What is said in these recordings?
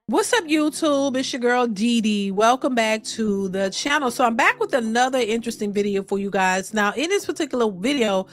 What's up, YouTube? It's your girl Dee. Welcome back to the channel. So I'm back with another interesting video for you guys. Now, in this particular video,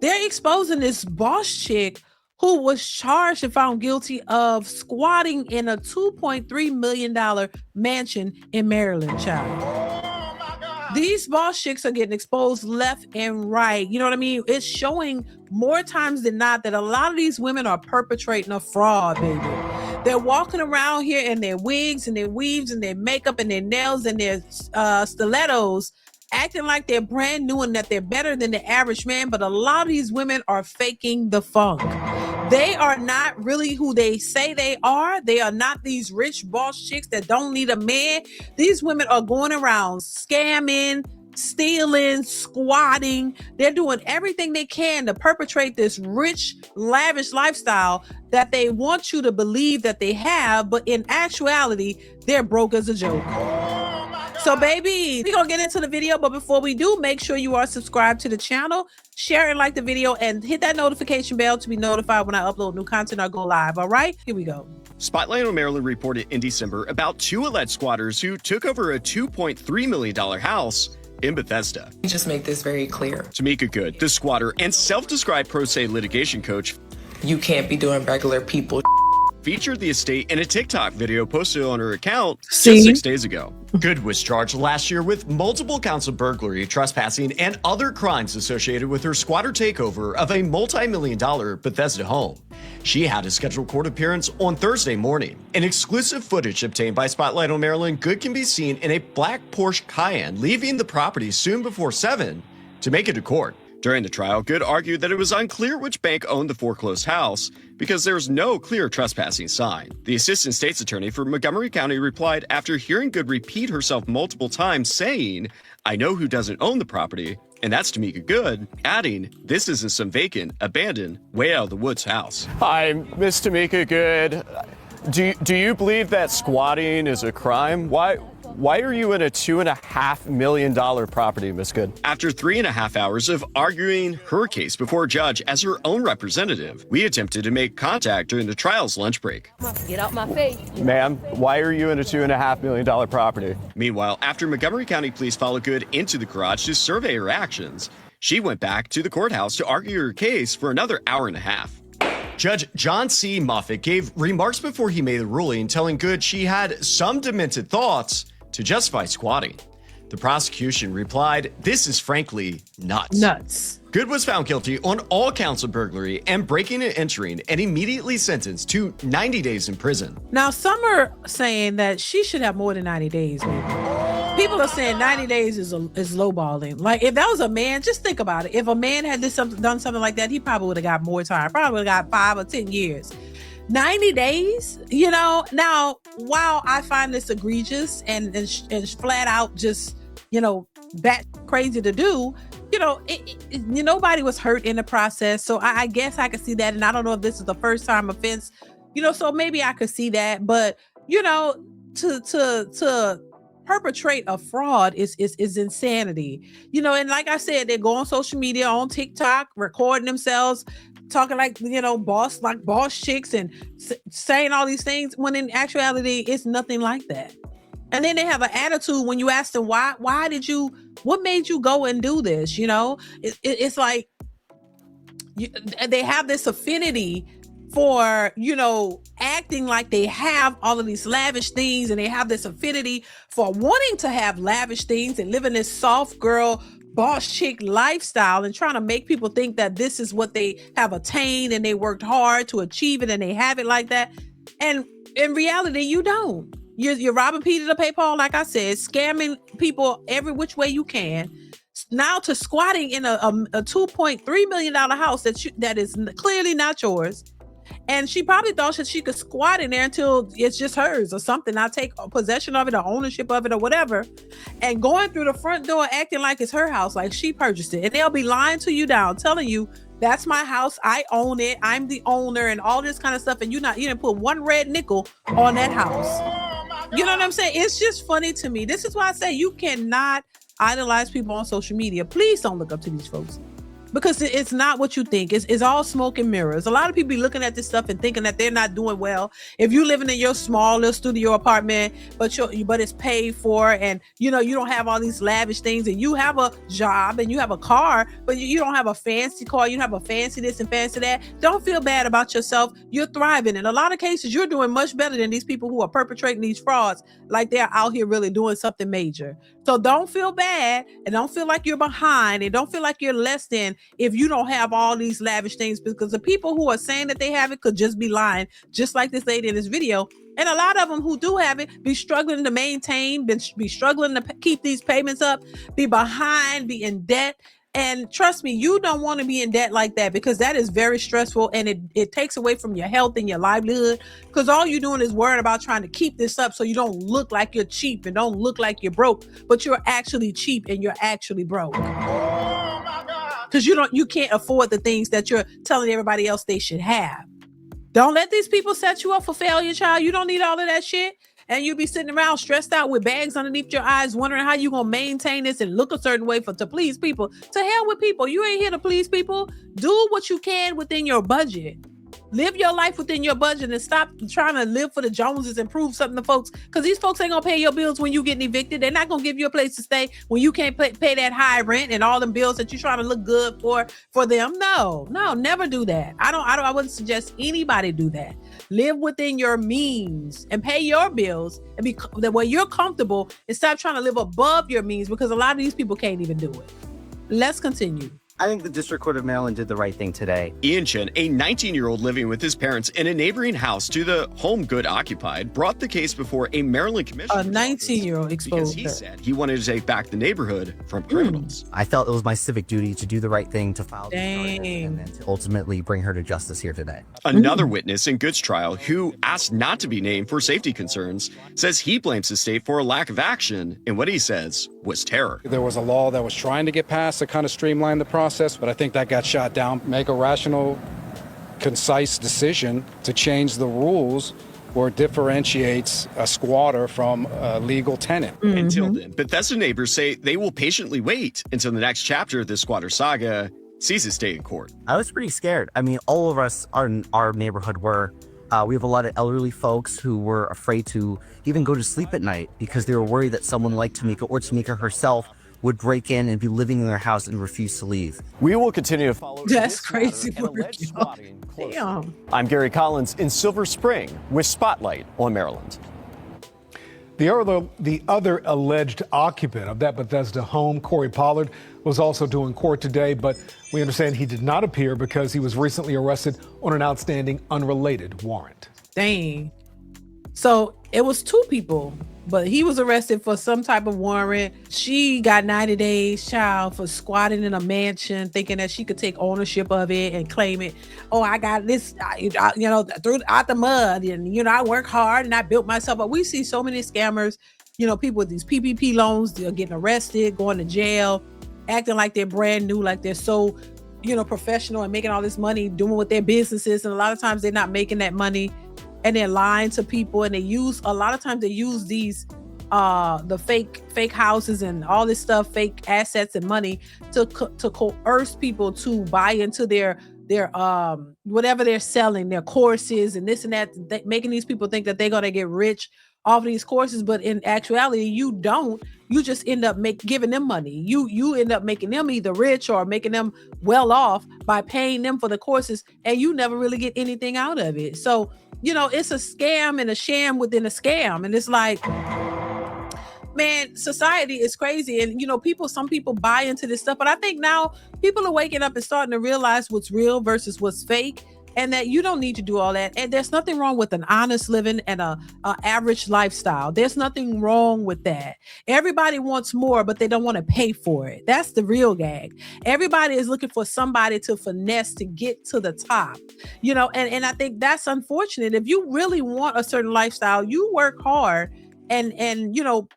they're exposing this boss chick who was charged and found guilty of squatting in a $2.3 million mansion in Maryland, child. These boss chicks are getting exposed left and right. You know what I mean? It's showing more times than not that a lot of these women are perpetrating a fraud, baby. They're walking around here in their wigs and their weaves and their makeup and their nails and their stilettos, acting like they're brand new and that they're better than the average man. But a lot of these women are faking the funk. They are not really who they say they are. They are not these rich boss chicks that don't need a man. These women are going around scamming, stealing, squatting. They're doing everything they can to perpetrate this rich, lavish lifestyle that they want you to believe that they have, but in actuality, they're broke as a joke. So baby, we're gonna get into the video, but before we do, make sure you are subscribed to the channel, share and like the video, and hit that notification bell to be notified when I upload new content or go live. All right, here we go. Spotlight on Maryland reported in December about two alleged squatters who took over a $2.3 million house in Bethesda. Just make this very clear. Tamika Good, the squatter and self-described pro se litigation coach, You can't be doing regular people featured the estate in a TikTok video posted on her account just See? 6 days ago. Good was charged last year with multiple counts of burglary, trespassing, and other crimes associated with her squatter takeover of a multi-million-dollar Bethesda home. She had a scheduled court appearance on Thursday morning. In exclusive footage obtained by Spotlight on Maryland, Good can be seen in a black Porsche Cayenne leaving the property soon before 7 to make it to court. During the trial, Good argued that it was unclear which bank owned the foreclosed house because there was no clear trespassing sign. The assistant state's attorney for Montgomery County replied after hearing Good repeat herself multiple times, saying, "I know who doesn't own the property, and that's Tamika Good," adding, "This isn't some vacant, abandoned, way out of the woods house." Hi, Miss Tamika Good. Do you believe that squatting is a crime? Why are you in a $2.5 million property, Miss Good? After 3.5 hours of arguing her case before a judge as her own representative, we attempted to make contact during the trial's lunch break. Get out my face. Ma'am, why are you in a $2.5 million property? Meanwhile, after Montgomery County police followed Good into the garage to survey her actions, she went back to the courthouse to argue her case for another hour and a half. Judge John C. Moffitt gave remarks before he made the ruling, telling Good she had some demented thoughts to justify squatting. The prosecution replied, "This is frankly nuts." Nuts. Good was found guilty on all counts of burglary and breaking and entering and immediately sentenced to 90 days in prison. Now, some are saying that she should have more than 90 days, baby. People are saying 90 days is lowballing. Like, if that was a man, just think about it. If a man had done something like that, he probably would have got more time. Probably would have got 5 or 10 years. 90 days, you know? Now, while I find this egregious and flat out just, you know, that crazy to do, you know, nobody was hurt in the process. So I guess I could see that. And I don't know if this is the first time offense, you know, so maybe I could see that. But, you know, to perpetrate a fraud is insanity, you know. And like I said, they go on social media, on TikTok, recording themselves talking like, you know, boss chicks and saying all these things when in actuality it's nothing like that. And then they have an attitude when you ask them what made you go and do this, you know. It's like they have this affinity for, you know, acting like they have all of these lavish things, and they have this affinity for wanting to have lavish things and living this soft girl boss chick lifestyle and trying to make people think that this is what they have attained and they worked hard to achieve it and they have it like that. And in reality, you don't. You're robbing Peter to pay Paul, like I said, scamming people every which way you can. Now to squatting in a $2.3 million house that is clearly not yours. And she probably thought that she could squat in there until it's just hers or something. Not take possession of it or ownership of it or whatever. And going through the front door acting like it's her house, like she purchased it. And they'll be lying to you down, telling you, that's my house, I own it, I'm the owner, and all this kind of stuff. And you didn't put one red nickel on that house. You know what I'm saying? It's just funny to me. This is why I say you cannot idolize people on social media. Please don't look up to these folks. because it's not what you think. It's all smoke and mirrors. A lot of people be looking at this stuff and thinking that they're not doing well. If you living in your small little studio apartment, but it's paid for, and you don't have all these lavish things, and you have a job and you have a car, but you don't have a fancy car, you have a fancy this and fancy that. Don't feel bad about yourself. You're thriving. In a lot of cases, you're doing much better than these people who are perpetrating these frauds, like they're out here really doing something major. So don't feel bad, and don't feel like you're behind, and don't feel like you're less than if you don't have all these lavish things, because the people who are saying that they have it could just be lying, just like this lady in this video. And a lot of them who do have it be struggling to maintain, be struggling to keep these payments up, be behind, be in debt. And trust me, you don't want to be in debt like that, because that is very stressful, and it takes away from your health and your livelihood, because all you're doing is worrying about trying to keep this up so you don't look like you're cheap and don't look like you're broke, but you're actually cheap and you're actually broke. Because you can't afford the things that you're telling everybody else they should have. Don't let these people set you up for failure, child. You don't need all of that shit. And you be sitting around stressed out with bags underneath your eyes, wondering how you gonna maintain this and look a certain way to please people. To hell with people. You ain't here to please people. Do what you can within your budget. Live your life within your budget and stop trying to live for the Joneses and prove something to folks, because these folks ain't gonna pay your bills when you getting evicted. They're not gonna give you a place to stay when you can't pay that high rent and all them bills that you're trying to look good for them. No, never do that. I wouldn't suggest anybody do that. Live within your means and pay your bills and be the way you're comfortable, and stop trying to live above your means, because a lot of these people can't even do it. Let's continue. I think the District Court of Maryland did the right thing today. Ian Chen, a 19-year-old living with his parents in a neighboring house to the home good occupied, brought the case before a Maryland commissioner. A 19-year-old exposed because he said he wanted to take back the neighborhood from criminals. I felt it was my civic duty to do the right thing, to file the charges, Dang. and then to ultimately bring her to justice here today. Another witness in Good's trial, who asked not to be named for safety concerns, says he blames the state for a lack of action in what he says was terror. There was a law that was trying to get passed to kind of streamline the process, but I think that got shot down. Make a rational, concise decision to change the rules where it differentiates a squatter from a legal tenant. Until then, Bethesda neighbors say they will patiently wait until the next chapter of this squatter saga sees its day in court. I was pretty scared. I mean, all of us in our neighborhood were. We have a lot of elderly folks who were afraid to even go to sleep at night because they were worried that someone like Tamika or Tamika herself would break in and be living in their house and refuse to leave. We will continue to follow That's this crazy matter and work, alleged y'all. squatting closely. Damn. I'm Gary Collins in Silver Spring with Spotlight on Maryland. The other alleged occupant of that Bethesda home, Corey Pollard, was also due in court today, but we understand he did not appear because he was recently arrested on an outstanding unrelated warrant. Dang. So it was two people, but he was arrested for some type of warrant. She got 90 days, child, for squatting in a mansion, thinking that she could take ownership of it and claim it. Oh, I got this, through out the mud, and I work hard and I built myself up. We see so many scammers, people with these PPP loans, they're getting arrested, going to jail, acting like they're brand new, like they're so, professional and making all this money, doing what their businesses. And a lot of times they're not making that money, and they're lying to people. And a lot of times they use these, the fake houses and all this stuff, fake assets and money to coerce people to buy into their whatever they're selling, their courses and this and that, making these people think that they're going to get rich off of these courses. But in actuality, you don't. You just end up giving them money. You end up making them either rich or making them well off by paying them for the courses, and you never really get anything out of it. So, it's a scam and a sham within a scam. And it's like, man, society is crazy. And, some people buy into this stuff. But I think now people are waking up and starting to realize what's real versus what's fake, and that you don't need to do all that. And there's nothing wrong with an honest living and a average lifestyle. There's nothing wrong with that. Everybody wants more, but they don't want to pay for it. That's the real gag. Everybody is looking for somebody to finesse to get to the top, and I think that's unfortunate. If you really want a certain lifestyle, you work hard and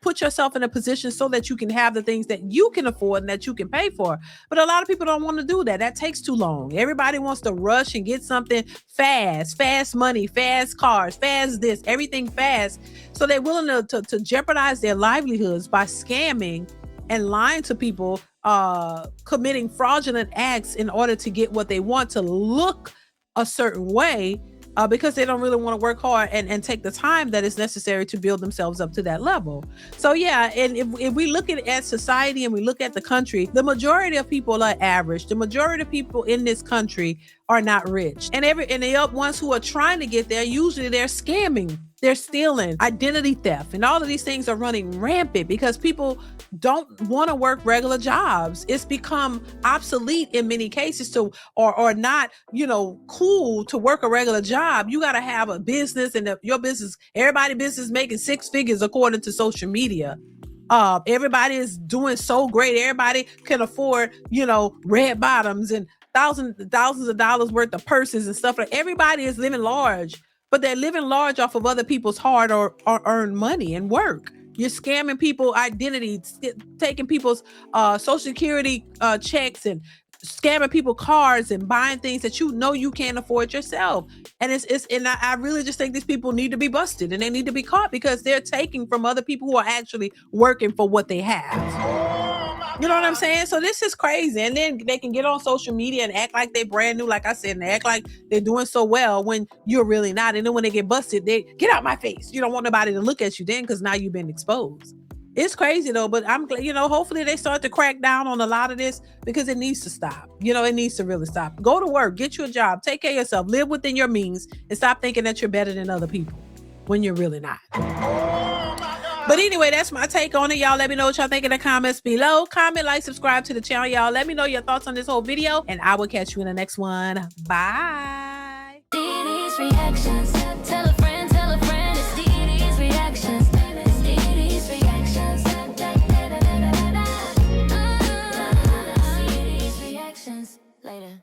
put yourself in a position so that you can have the things that you can afford and that you can pay for. But a lot of people don't want to do that. That takes too long. Everybody wants to rush and get something fast money, fast cars, fast this, everything fast. So they're willing to jeopardize their livelihoods by scamming and lying to people, committing fraudulent acts in order to get what they want, to look a certain way, because they don't really want to work hard and take the time that is necessary to build themselves up to that level. So yeah, and if we look at society and we look at the country, the majority of people are average. The majority of people in this country are not rich. And the ones who are trying to get there, usually they're scamming. They're stealing, identity theft, and all of these things are running rampant because people don't want to work regular jobs. It's become obsolete in many cases or not, cool to work a regular job. You got to have a business, and your business, everybody's business making 6 figures according to social media. Everybody is doing so great. Everybody can afford, red bottoms and thousands of dollars worth of purses and stuff. Like everybody is living large. But they're living large off of other people's hard or earned money and work. You're scamming people identity, taking people's social security checks and scamming people cars and buying things that you can't afford yourself. And I really just think these people need to be busted and they need to be caught because they're taking from other people who are actually working for what they have. You know what I'm saying? So this is crazy. And then they can get on social media and act like they're brand new, like I said, and they act like they're doing so well when you're really not. And then when they get busted, they get out my face. You don't want nobody to look at you then because now you've been exposed. It's crazy though, but I'm glad, hopefully they start to crack down on a lot of this because it needs to stop. It needs to really stop. Go to work, get you a job, take care of yourself, live within your means, and stop thinking that you're better than other people when you're really not. But anyway, that's my take on it. Y'all let me know what y'all think in the comments below. Comment, like, subscribe to the channel, y'all. Let me know your thoughts on this whole video, and I will catch you in the next one. Bye. DeeDee's Reactions. Tell a friend, it's DeeDee's Reactions. It's DeeDee's Reactions. DeeDee's Reactions. Later.